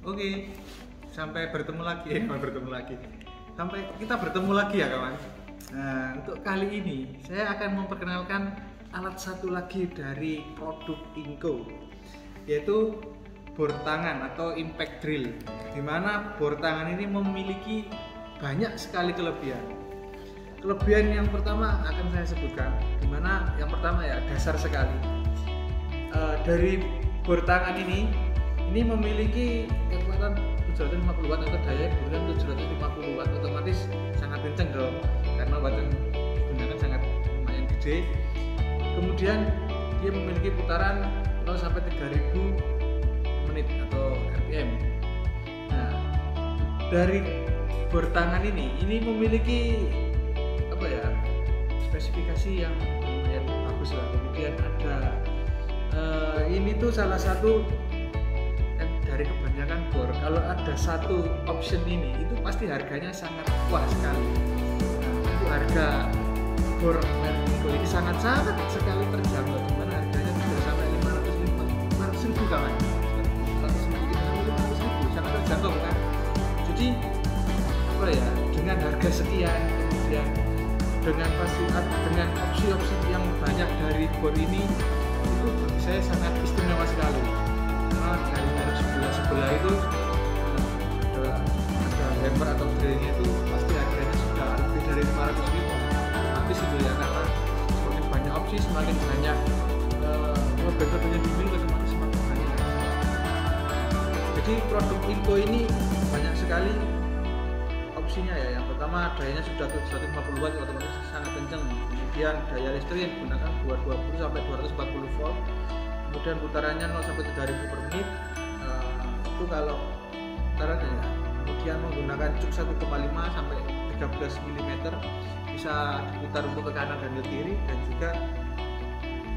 Oke, sampai bertemu lagi sampai kita bertemu lagi ya kawan. Nah, untuk kali ini saya akan memperkenalkan alat satu lagi dari produk Inco, yaitu bor tangan atau impact drill, dimana bor tangan ini memiliki banyak sekali kelebihan. Kelebihan yang pertama akan saya sebutkan, dimana yang pertama ya dasar sekali. Dari bor tangan ini memiliki kekuatan 750 watt atau daya hiburan 750 watt, otomatis sangat kenceng dong karena watt yang digunakan sangat lumayan gede. Kemudian dia memiliki putaran 0 sampai 3000 menit atau RPM. Nah, dari bor tangan ini memiliki apa ya, spesifikasi yang lumayan bagus lah. Kemudian ada ini tuh salah satu dari kebanyakan bor, kalau ada satu option ini itu pasti harganya sangat wah sekali. Nah, untuk harga bor Inco ini sangat sekali terjangkau, dimana harganya sudah sampai 500 ribu kawan. 500 ribu sangat terjangkau kan. Jadi apa ya, dengan harga sekian, kemudian dengan fasilitas, dengan opsi-opsi yang banyak dari bor ini, itu bagi saya sangat istimewa sekali. Karena dari merek sebelah itu ada hammer atau drillnya itu pasti harganya sudah lebih dari 500 ribu. Tapi itu ya, karena semakin banyak opsi, semakin banyak metodenya dimiliki, otomatis semakin banyak. Jadi produk Inco ini banyak sekali opsinya ya. Yang pertama dayanya sudah 750 watt, otomatis sangat kencang. Kemudian daya listrik yang digunakan 220 sampai 240 volt. Kemudian putarannya 0 sampai 3000 per menit. Itu kalau putarannya ya. Kemudian menggunakan cuk 1,5 sampai 13 mm, bisa diputar untuk ke kanan dan ke kiri. Dan juga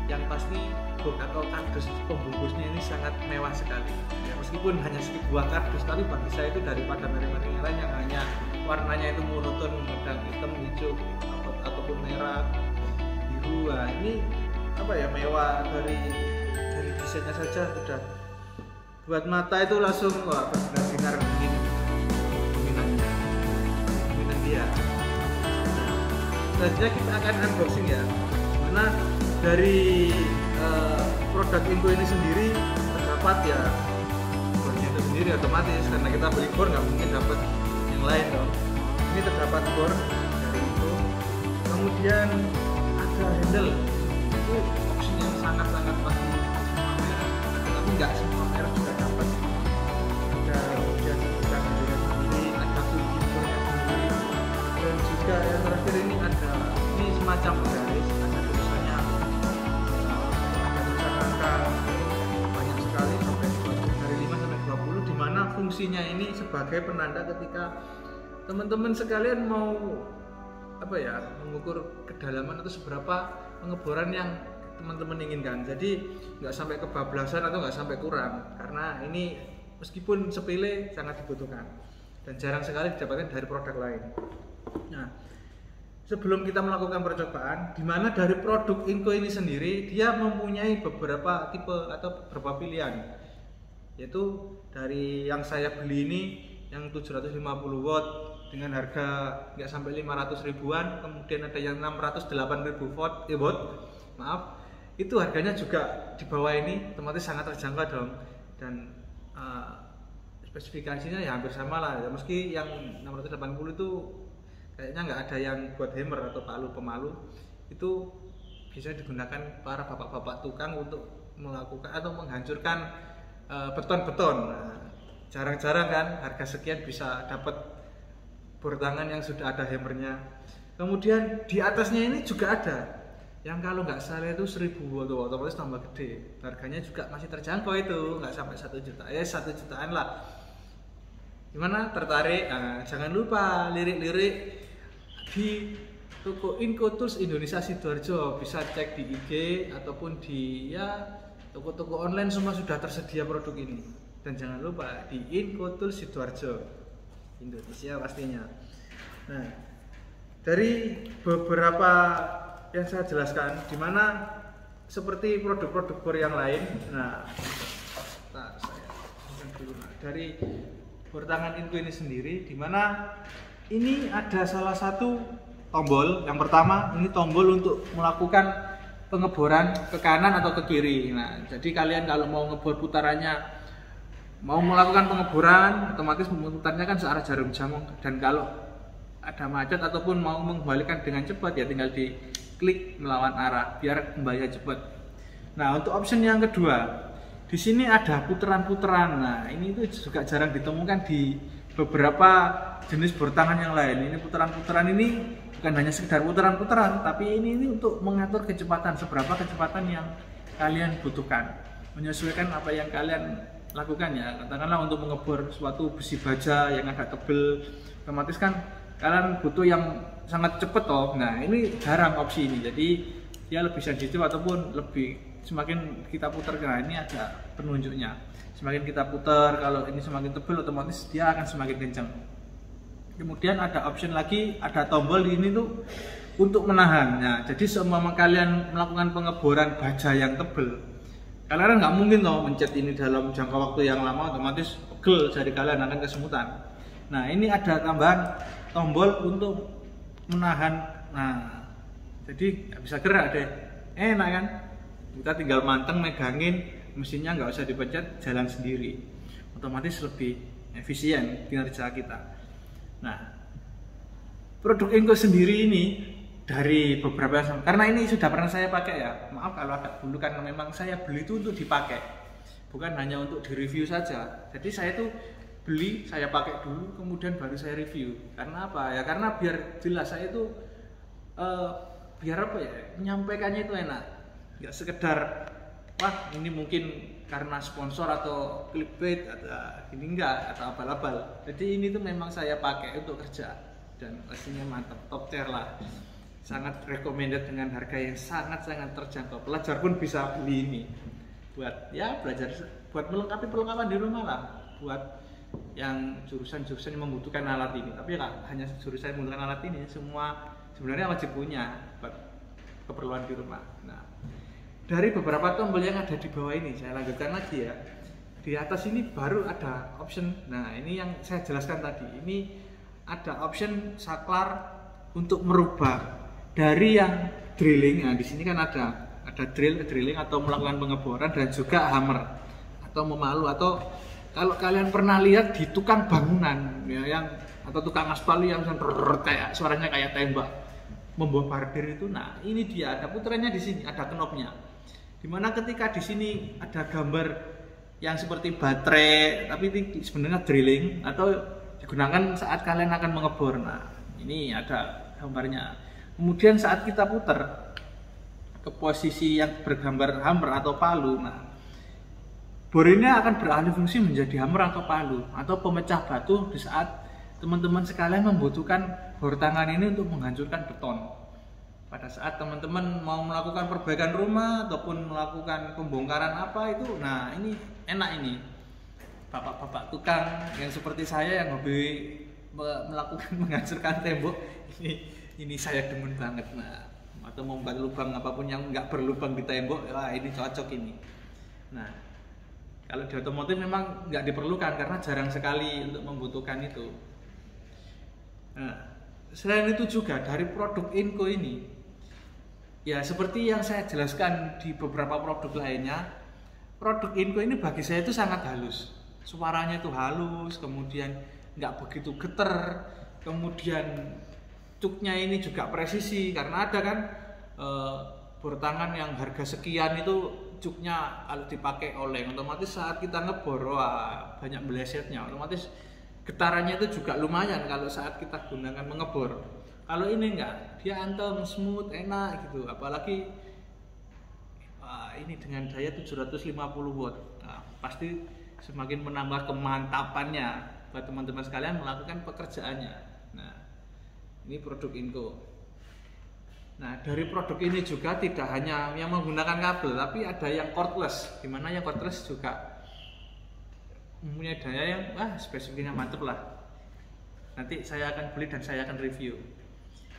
yang pasti box atau kardus pembungkusnya ini sangat mewah sekali ya, meskipun hanya sebuah kardus, tapi bagi saya itu daripada merek-merek yang lain yang hanya warnanya itu monoton, kadang hitam, hijau ataupun merah, biru. Nah, ini apa ya, mewah dari desainnya saja sudah buat mata itu langsung wah benar-benar begini dominan dia. Selanjutnya kita akan unboxing ya, karena dari produk Inco ini sendiri terdapat ya bornya itu sendiri otomatis, karena kita beli bor nggak mungkin dapat yang lain dong. Ini terdapat bor dari Inco. Kemudian ada handle, itu opsinya sangat-sangat pasti tapi nggak semua merek juga dapat. Ada kemudian kita handle sendiri, ada kunci bornya sendiri, dan juga yang terakhir ini ada semacam garis, ada tulisannya, ada tulisan angka banyak sekali sampai 20, dari 5 sampai 20, dimana fungsinya ini sebagai penanda ketika teman-teman sekalian mau apa ya, mengukur kedalaman atau seberapa pengeboran yang teman-teman inginkan. Jadi nggak sampai kebablasan atau nggak sampai kurang, karena ini meskipun sepele sangat dibutuhkan dan jarang sekali didapatkan dari produk lain. Nah, sebelum kita melakukan percobaan, di mana dari produk Inco ini sendiri dia mempunyai beberapa tipe atau beberapa pilihan, yaitu dari yang saya beli ini yang 750 watt dengan harga nggak sampai 500 ribuan, kemudian ada yang 608.000 watt, itu harganya juga di bawah ini, otomatis sangat terjangkau dong. Dan spesifikasinya ya hampir sama lah ya, meski yang 680 itu kayaknya nggak ada yang buat hammer atau palu pemalu, itu bisa digunakan para bapak-bapak tukang untuk melakukan atau menghancurkan beton-beton. Nah, jarang-jarang kan harga sekian bisa dapat bor tangan yang sudah ada hammernya. Kemudian di atasnya ini juga ada yang kalau nggak salah itu 1000 watt, otomatis tambah gede, harganya juga masih terjangkau, itu nggak sampai 1 juta ya, 1 jutaan lah. Gimana, tertarik? Nah, jangan lupa lirik-lirik di toko Inco Tools Indonesia Sidoarjo, bisa cek di IG ataupun di ya toko-toko online, semua sudah tersedia produk ini. Dan jangan lupa di Inco Tools Sidoarjo Indonesia pastinya. Nah, dari beberapa yang saya jelaskan, dimana seperti produk-produk bor yang lain, nah saya dulu. dari bortangan Inco ini sendiri, dimana ini ada salah satu tombol. Yang pertama ini tombol untuk melakukan pengeboran ke kanan atau ke kiri. Nah, jadi kalian kalau mau ngebor putarannya, mau melakukan pengeboran, otomatis memutarnya kan searah jarum jam. Dan kalau ada macet ataupun mau mengembalikan dengan cepat, ya tinggal diklik melawan arah biar kembalinya cepat. Nah, untuk option yang kedua, di sini ada putaran-putaran. Nah, ini itu juga jarang ditemukan di beberapa jenis bortangan yang lain. Ini putaran-putaran ini bukan hanya sekedar putaran-putaran, tapi ini untuk mengatur kecepatan, seberapa kecepatan yang kalian butuhkan, menyesuaikan apa yang kalian lakukan ya. Katakanlah untuk mengebor suatu besi baja yang agak tebel, otomatis kan kalian butuh yang sangat cepat toh. Nah, ini jarang opsi ini, jadi dia lebih sensitif ataupun lebih semakin kita putar. Nah, ini ada penunjuknya, semakin kita putar, kalau ini semakin tebal otomatis dia akan semakin kencang. Kemudian ada option lagi, ada tombol di ini tuh untuk menahan. Nah, jadi seumpama kalian melakukan pengeboran baja yang tebel, kalian nggak mungkin toh mencet ini dalam jangka waktu yang lama, otomatis pegel jari kalian akan kesemutan. Nah, ini ada tambahan tombol untuk menahan. Nah, jadi nggak bisa gerak deh, enak kan? Kita tinggal manteng megangin, mesinnya nggak usah dipencet, jalan sendiri, otomatis lebih efisien kinerja kita. Nah, produk Inco sendiri ini dari beberapa, karena ini sudah pernah saya pakai ya, maaf kalau agak dulu, karena memang saya beli itu untuk dipakai, bukan hanya untuk direview saja. Jadi saya tuh beli, saya pakai dulu, kemudian baru saya review. Karena apa ya? Karena biar jelas, saya itu biar apa ya, menyampaikannya itu enak, nggak sekedar wah ini mungkin karena sponsor atau clickbait atau ini enggak, atau abal-abal. Jadi ini tuh memang saya pakai untuk kerja dan pastinya mantap, top tier lah, sangat recommended dengan harga yang sangat-sangat terjangkau. Pelajar pun bisa beli ini buat ya belajar, buat melengkapi perlengkapan di rumah lah, buat yang jurusan-jurusan yang membutuhkan alat ini. Tapi ya hanya jurusan yang membutuhkan alat ini, semua sebenarnya wajib punya buat keperluan di rumah. Nah, dari beberapa tombol yang ada di bawah ini, saya lanjutkan lagi ya. Di atas ini baru ada option. Nah, ini yang saya jelaskan tadi. Ini ada option saklar untuk merubah dari yang drilling. Nah, di sini kan ada drilling atau melakukan pengeboran, dan juga hammer atau memalu, atau kalau kalian pernah lihat di tukang bangunan ya, yang atau tukang aspal yang kayak suaranya kayak tembak membombardir itu. Nah, ini dia ada putarannya di sini, ada knopnya. Dimana ketika di sini ada gambar yang seperti baterai, tapi ini sebenarnya drilling atau digunakan saat kalian akan mengebor. Nah, ini ada gambarnya. Kemudian saat kita putar ke posisi yang bergambar hammer atau palu, nah bor ini akan beralih fungsi menjadi hammer atau palu atau pemecah batu di saat teman-teman sekalian membutuhkan bor tangan ini untuk menghancurkan beton. Pada saat teman-teman mau melakukan perbaikan rumah ataupun melakukan pembongkaran apa itu, nah ini enak ini. Bapak-bapak tukang yang seperti saya yang hobi melakukan menghancurkan tembok, ini saya demen banget. Nah, atau membuat lubang apapun yang nggak berlubang di tembok, wah ini cocok ini. Nah, kalau di otomotif memang nggak diperlukan karena jarang sekali untuk membutuhkan itu. Nah, selain itu juga dari produk Inco ini, ya seperti yang saya jelaskan di beberapa produk lainnya, produk Inco ini bagi saya itu sangat halus. Suaranya itu halus, kemudian nggak begitu geter, kemudian cuknya ini juga presisi, karena ada kan bor tangan yang harga sekian itu cuknya kalau dipakai oleng, otomatis saat kita ngebor wah banyak melesetnya, otomatis getarannya itu juga lumayan kalau saat kita gunakan mengebor. Kalau ini enggak, dia antem, smooth, enak gitu. Apalagi ini dengan daya 750 watt. Nah, pasti semakin menambah kemantapannya buat teman-teman sekalian melakukan pekerjaannya. Nah, ini produk Inco. Nah, dari produk ini juga tidak hanya yang menggunakan kabel, tapi ada yang cordless. Dimana yang cordless juga mempunyai daya yang spesifiknya mantep lah. Nanti saya akan beli dan saya akan review.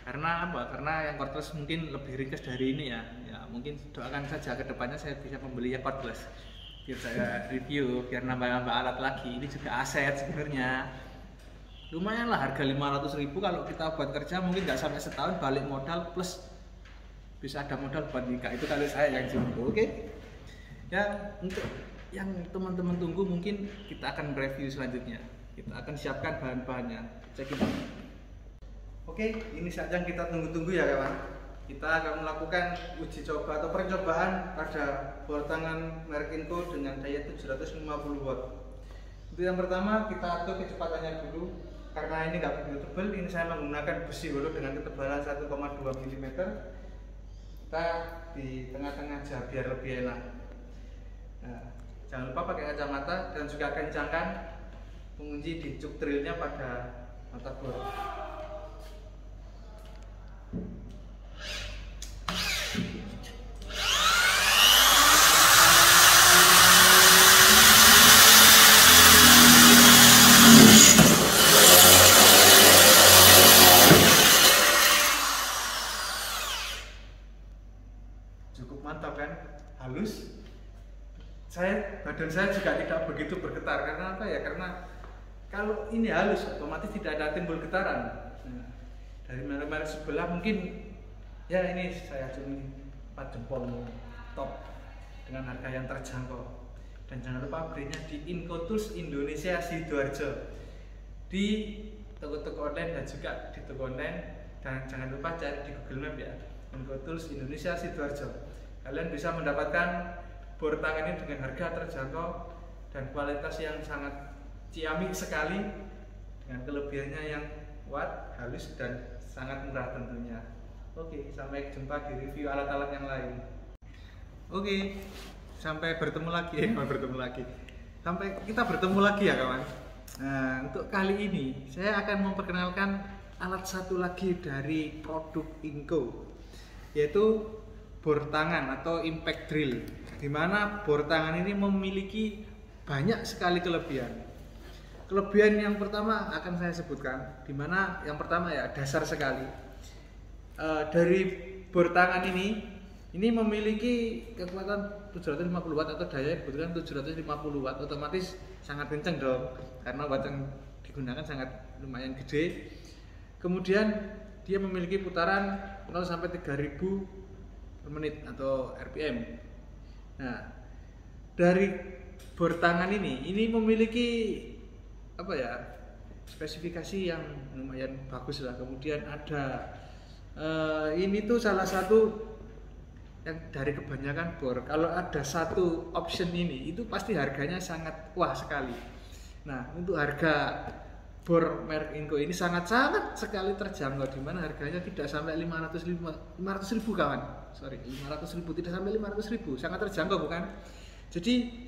Karena apa? Karena yang cordless mungkin lebih ringkas dari ini ya. Ya mungkin doakan saja ke depannya saya bisa membeli yang cordless biar saya review, biar nambah-nambah alat lagi. Ini juga aset sebenarnya. Lumayan lah harga 500.000 kalau kita buat kerja mungkin nggak sampai setahun, balik modal plus bisa ada modal buat nikah. Itu kalau saya yang jumbo. Oke. Ya, untuk yang teman-teman tunggu mungkin kita akan review selanjutnya. Kita akan siapkan bahan-bahannya. Check it out. Oke, ini saja yang kita tunggu-tunggu ya kawan. Kita akan melakukan uji coba atau percobaan pada bor tangan merek Inco dengan daya 750 watt. Untuk yang pertama kita atur kecepatannya dulu. Karena ini nggak begitu tebal, ini saya menggunakan besi holo dengan ketebalan 1,2 mm. Kita di tengah-tengah aja biar lebih enak. Nah, jangan lupa pakai kacamata dan juga kencangkan pengunci di cuk drillnya pada mata bor. Cukup mantap kan, halus. Badan saya juga tidak begitu bergetar karena apa ya? Karena kalau ini halus otomatis tidak ada timbul getaran. Nah, dari merek-merek sebelah mungkin ya ini saya cumi 4 jempol top dengan harga yang terjangkau. Dan jangan lupa belinya di Inco Tools Indonesia Sidoarjo, di toko-toko online dan juga di toko online. Dan jangan lupa cari di Google Map ya, Inco Tools Indonesia Sidoarjo. Kalian bisa mendapatkan bor tangan ini dengan harga terjangkau dan kualitas yang sangat ciamik sekali, dengan kelebihannya yang kuat, halus dan sangat murah tentunya. Oke, sampai jumpa di review alat-alat yang lain. Oke, sampai bertemu lagi Sampai kita bertemu lagi ya kawan. Nah, untuk kali ini saya akan memperkenalkan alat satu lagi dari produk Inco, yaitu bor tangan atau impact drill, di mana bor tangan ini memiliki banyak sekali kelebihan. Kelebihan yang pertama akan saya sebutkan, di mana yang pertama ya dasar sekali. Dari bor tangan ini memiliki kekuatan 750 watt atau daya kebetulan 750 watt, otomatis sangat kencang dong karena watt yang digunakan sangat lumayan gede. Kemudian dia memiliki putaran 0 sampai 3000 per menit atau RPM. Nah, dari bor tangan ini memiliki apa ya, spesifikasi yang lumayan bagus lah. Kemudian ada ini tuh salah satu yang dari kebanyakan bor, kalau ada satu option ini itu pasti harganya sangat wah sekali. Nah, untuk harga bor merek Inco ini sangat-sangat sekali terjangkau, di mana harganya tidak sampai 500.000 kawan. 500.000, tidak sampai 500.000, sangat terjangkau bukan? Jadi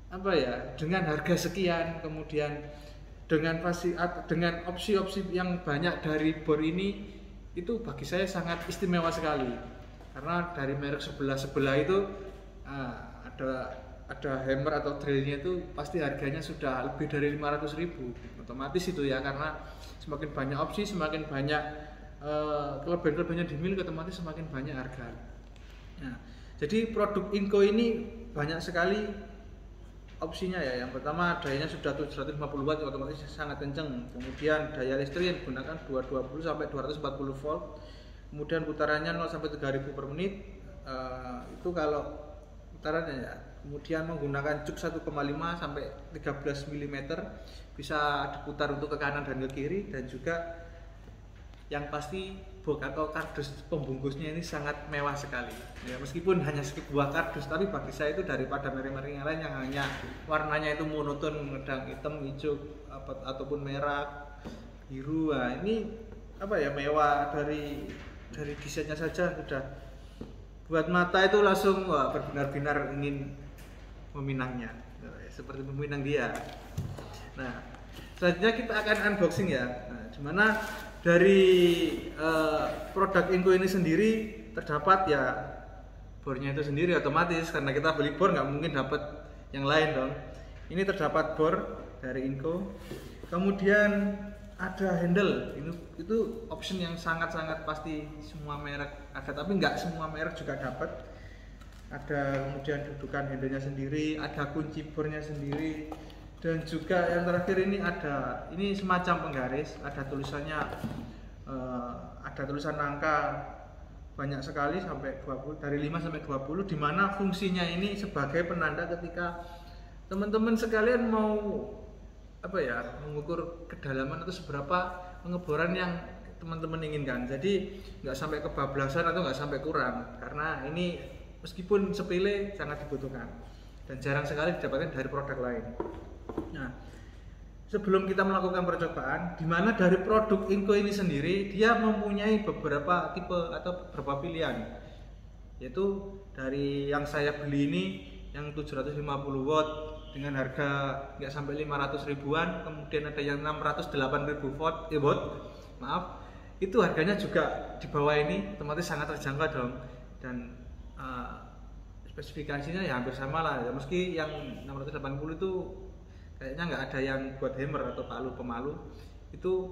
apa ya, dengan harga sekian, kemudian dengan opsi-opsi yang banyak dari bor ini, itu bagi saya sangat istimewa sekali. Karena dari merek sebelah itu ada hammer atau drillnya itu pasti harganya sudah lebih dari 500.000 otomatis itu ya, karena semakin banyak opsi, semakin banyak kelebihan-kelebihannya dimiliki, otomatis semakin banyak harga. Nah, jadi produk Inco ini banyak sekali opsinya ya. Yang pertama dayanya sudah 750 watt, otomatis sangat kencang. Kemudian daya listrik yang digunakan 220 sampai 240 volt. Kemudian putarannya 0 sampai 3000 per menit. Itu kalau putarannya ya. Kemudian menggunakan cuk 1,5 sampai 13 mm, bisa diputar untuk ke kanan dan ke kiri. Dan juga yang pasti box atau kardus pembungkusnya ini sangat mewah sekali ya, meskipun hanya sebuah kardus, tapi bagi saya itu daripada merek-merek yang lain yang hanya warnanya itu monoton, ngedang hitam, hijau ataupun merah, biru. Nah, ini apa ya, mewah dari desainnya saja sudah buat mata itu langsung wah, benar-benar ingin meminangnya, seperti meminang dia. Nah, selanjutnya kita akan unboxing ya. Nah, dimana dari produk Inco ini sendiri terdapat ya bornya itu sendiri, otomatis karena kita beli bor nggak mungkin dapat yang lain dong. Ini terdapat bor dari Inco, kemudian ada handle. Itu option yang sangat-sangat pasti semua merek ada, tapi nggak semua merek juga dapat. ada kemudian dudukan handle-nya sendiri, ada kunci bornya sendiri, dan juga yang terakhir ini semacam penggaris, ada tulisannya, ada tulisan angka banyak sekali sampai 20, dari 5 sampai 20, di mana fungsinya ini sebagai penanda ketika teman-teman sekalian mau mengukur kedalaman atau seberapa pengeboran yang teman-teman inginkan. Jadi nggak sampai kebablasan atau nggak sampai kurang, karena ini meskipun sepele sangat dibutuhkan dan jarang sekali didapatkan dari produk lain. Nah, sebelum kita melakukan percobaan, di mana dari produk Inco ini sendiri dia mempunyai beberapa tipe atau beberapa pilihan, yaitu dari yang saya beli ini yang 750 watt dengan harga nggak sampai 500 ribuan, kemudian ada yang 608.000 watt, itu harganya juga di bawah ini, otomatis sangat terjangkau dong, dan spesifikasinya ya hampir sama lah ya, meski yang 680 itu kayaknya nggak ada yang buat hammer atau palu pemalu, itu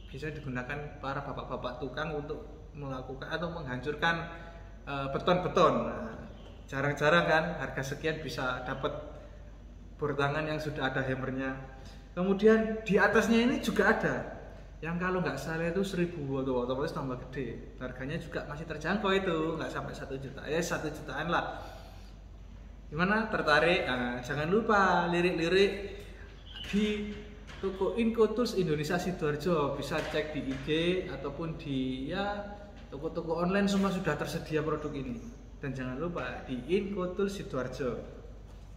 bisa digunakan para bapak-bapak tukang untuk melakukan atau menghancurkan beton-beton. Jarang-jarang kan harga sekian bisa dapat bor tangan yang sudah ada hammernya. Kemudian di atasnya ini juga ada yang kalau nggak salah itu 1000 watt, otomatis tambah gede, harganya juga masih terjangkau, itu nggak sampai 1 juta, 1 jutaan lah. Gimana, tertarik? Nah, jangan lupa lirik-lirik di toko Inco Tools Indonesia Sidoarjo, bisa cek di IG ataupun di toko-toko online, semua sudah tersedia produk ini. Dan jangan lupa di Inco Tools Sidoarjo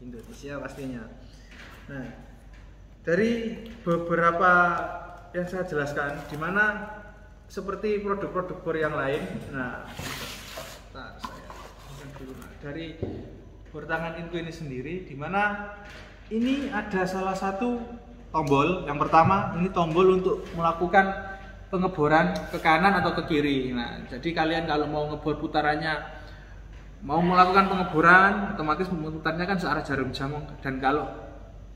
Indonesia pastinya. Nah, dari beberapa yang saya jelaskan, dimana seperti produk-produk bor yang lain, dari bor tangan Inco ini sendiri, dimana ini ada salah satu tombol. Yang pertama, ini tombol untuk melakukan pengeboran ke kanan atau ke kiri. Nah, jadi kalian kalau mau ngebor putarannya, mau melakukan pengeboran, otomatis memutarnya kan searah jarum jam, dan kalau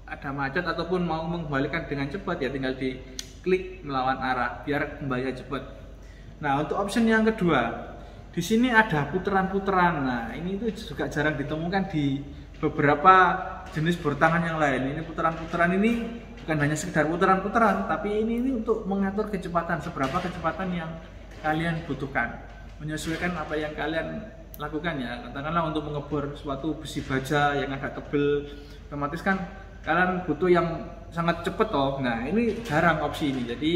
ada macet ataupun mau mengembalikan dengan cepat ya tinggal diklik melawan arah biar kembali cepat. Nah, untuk option yang kedua, di sini ada putaran-putaran. Nah, ini itu juga jarang ditemukan di beberapa jenis bor tangan yang lain. Ini putaran-putaran ini bukan hanya sekedar putaran-putaran, tapi ini untuk mengatur kecepatan, seberapa kecepatan yang kalian butuhkan, menyesuaikan apa yang kalian lakukan ya. Katakanlah untuk mengebor suatu besi baja yang agak tebel, otomatis kan kalian butuh yang sangat cepat toh. Nah, ini jarang opsi ini, jadi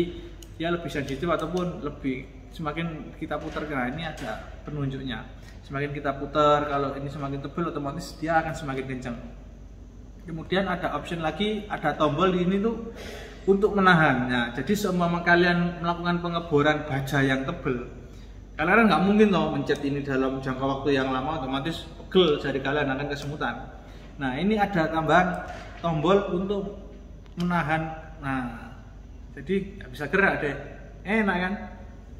dia lebih sensitif ataupun lebih semakin kita putar, nah ini ada penunjuknya, semakin kita putar, kalau ini semakin tebal otomatis dia akan semakin kencang. Kemudian ada option lagi, ada tombol ini tuh untuk menahan. Nah, jadi seumpama kalian melakukan pengeboran baja yang tebal, kalian nggak mungkin loh mencet ini dalam jangka waktu yang lama, otomatis pegel jari kalian akan kesemutan. Nah, ini ada tambahan tombol untuk menahan. Nah, jadi nggak bisa gerak deh, enak kan?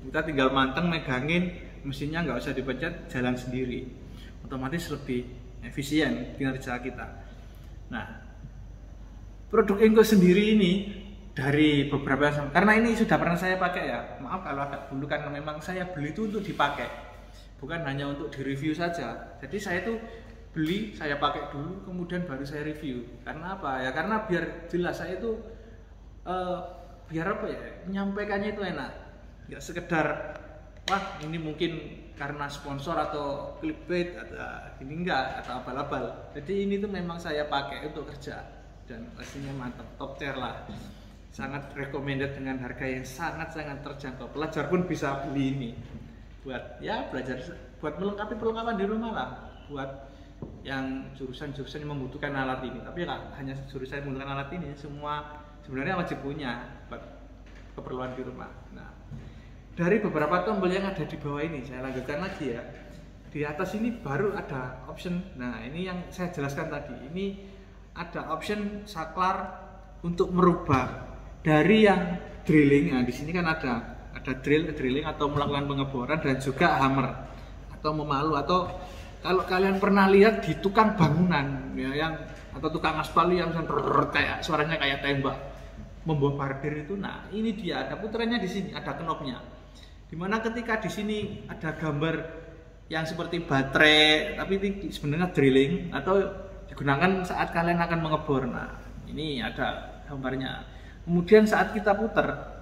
Kita tinggal manteng megangin, mesinnya nggak usah dipencet, jalan sendiri, otomatis lebih efisien kinerja kita. Nah, produk Inco sendiri ini dari beberapa, karena ini sudah pernah saya pakai ya, maaf kalau agak dulu, karena memang saya beli itu untuk dipakai, bukan hanya untuk direview saja. Jadi saya itu beli, saya pakai dulu, kemudian baru saya review. Karena apa ya? Karena biar jelas, saya itu biar apa ya, menyampaikannya itu enak, nggak sekedar wah ini mungkin karena sponsor atau clickbait atau ini enggak, atau abal-abal. Jadi ini tuh memang saya pakai untuk kerja dan pastinya mantap, top tier lah, sangat recommended dengan harga yang sangat-sangat terjangkau. Pelajar pun bisa beli ini buat ya belajar, buat melengkapi perlengkapan di rumah lah, buat yang jurusan-jurusan yang membutuhkan alat ini. Tapi lah, hanya jurusan yang membutuhkan alat ini, semua sebenarnya wajib punya buat keperluan di rumah. Nah, dari beberapa tombol yang ada di bawah ini, saya lanjutkan lagi ya. Di atas ini baru ada option. Nah, ini yang saya jelaskan tadi. Ini ada option saklar untuk merubah dari yang drilling. Nah, di sini kan ada drilling atau melakukan pengeboran, dan juga hammer atau memalu, atau kalau kalian pernah lihat di tukang bangunan ya, yang atau tukang aspal yang kayak suaranya kayak tembak membombardir itu. Nah, ini dia ada putarannya di sini, ada knopnya. Dimana ketika di sini ada gambar yang seperti baterai, tapi ini sebenarnya drilling atau digunakan saat kalian akan mengebor. Nah, ini ada gambarnya. Kemudian saat kita putar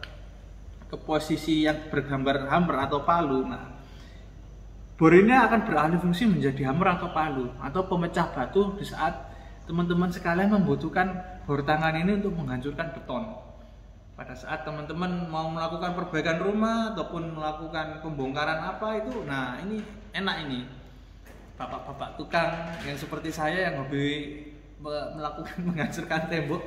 ke posisi yang bergambar hammer atau palu, nah bor ini akan beralih fungsi menjadi hammer atau palu atau pemecah batu di saat teman-teman sekalian membutuhkan bor tangan ini untuk menghancurkan beton. Pada saat teman-teman mau melakukan perbaikan rumah ataupun melakukan pembongkaran apa itu, nah ini enak ini. Bapak-bapak tukang yang seperti saya yang hobi melakukan menghancurkan tembok,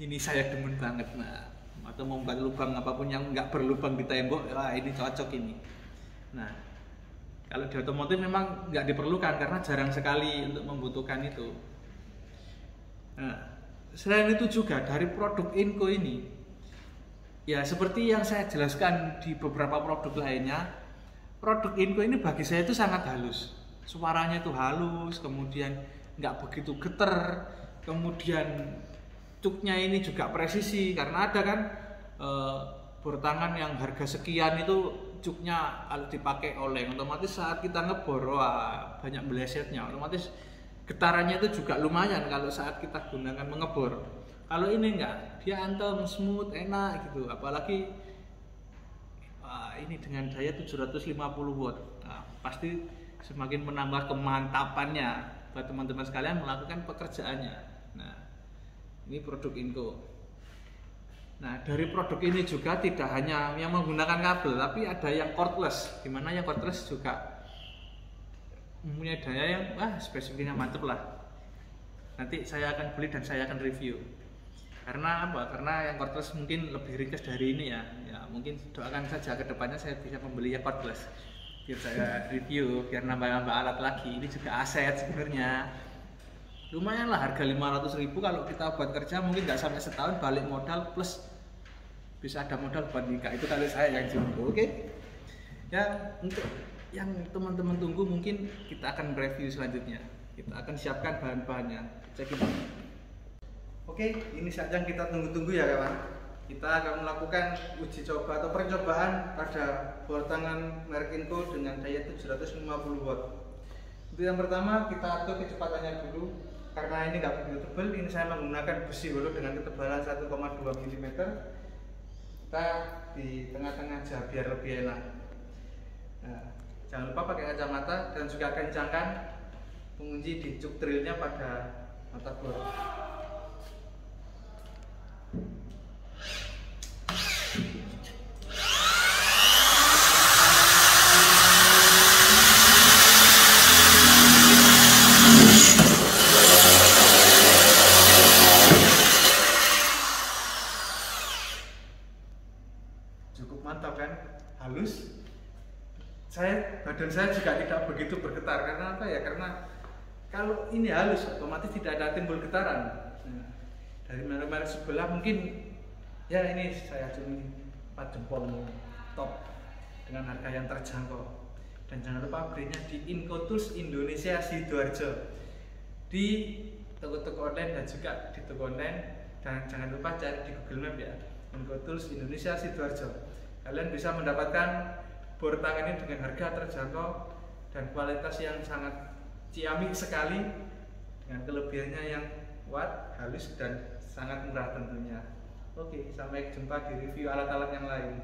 ini saya demen banget. Nah, atau membuat lubang apapun yang nggak berlubang di tembok, wah ini cocok ini. Nah, kalau di otomotif memang nggak diperlukan karena jarang sekali untuk membutuhkan itu. Nah, selain itu juga dari produk Inco ini, ya seperti yang saya jelaskan di beberapa produk lainnya, produk Inco ini bagi saya itu sangat halus. Suaranya itu halus, kemudian nggak begitu geter, kemudian cuknya ini juga presisi karena ada kan bor tangan yang harga sekian itu cuknya kalau dipakai oleng otomatis saat kita ngebor wah banyak melesetnya, otomatis getarannya itu juga lumayan kalau saat kita gunakan mengebor. Kalau ini enggak, dia anteng, smooth, enak gitu, apalagi ini dengan daya 750 watt. Nah, pasti semakin menambah kemantapannya buat teman-teman sekalian melakukan pekerjaannya. Nah, ini produk Inco. Nah, dari produk ini juga tidak hanya yang menggunakan kabel, tapi ada yang cordless. Dimana yang cordless juga mempunyai daya yang spesifiknya mantep lah. Nanti saya akan beli dan saya akan review. Karena apa? Karena yang cordless mungkin lebih ringkas dari ini ya. Ya mungkin doakan saja ke depannya saya bisa membeli yang cordless. Biar saya review, biar nambah-nambah alat lagi. Ini juga aset sebenarnya. Lumayan lah harga 500.000 kalau kita buat kerja mungkin nggak sampai setahun balik modal plus bisa ada modal buat nikah. Itu kalau saya yang jumbo. Oke. Ya untuk yang teman-teman tunggu mungkin kita akan review selanjutnya. Kita akan siapkan bahan-bahannya. Cek ini. Oke, ini saja yang kita tunggu-tunggu ya kawan. Kita akan melakukan uji coba atau percobaan pada bor tangan merek Inco dengan daya 750 watt. Untuk yang pertama kita atur kecepatannya dulu. Karena ini nggak begitu tebal, ini saya menggunakan besi holo dengan ketebalan 1,2 mm. Kita di tengah-tengah aja biar lebih enak. Nah, jangan lupa pakai kacamata dan juga kencangkan pengunci di cuk drillnya pada mata bor. Cukup mantap kan, halus. Badan saya juga tidak begitu bergetar karena apa ya? Karena kalau ini halus otomatis tidak ada timbul getaran. Nah, dari merek-merek sebelah mungkin ya ini saya cumi 4 jempol top dengan harga yang terjangkau. Dan jangan lupa belinya di Inco Tools Indonesia Sidoarjo di toko-toko online dan juga di toko online, dan jangan lupa cari di Google Map ya. Inco Tools Indonesia Sidoarjo. Kalian bisa mendapatkan bor tangan ini dengan harga terjangkau dan kualitas yang sangat ciamik sekali dengan kelebihannya yang kuat, halus dan sangat murah tentunya. Oke, sampai jumpa di review alat-alat yang lain.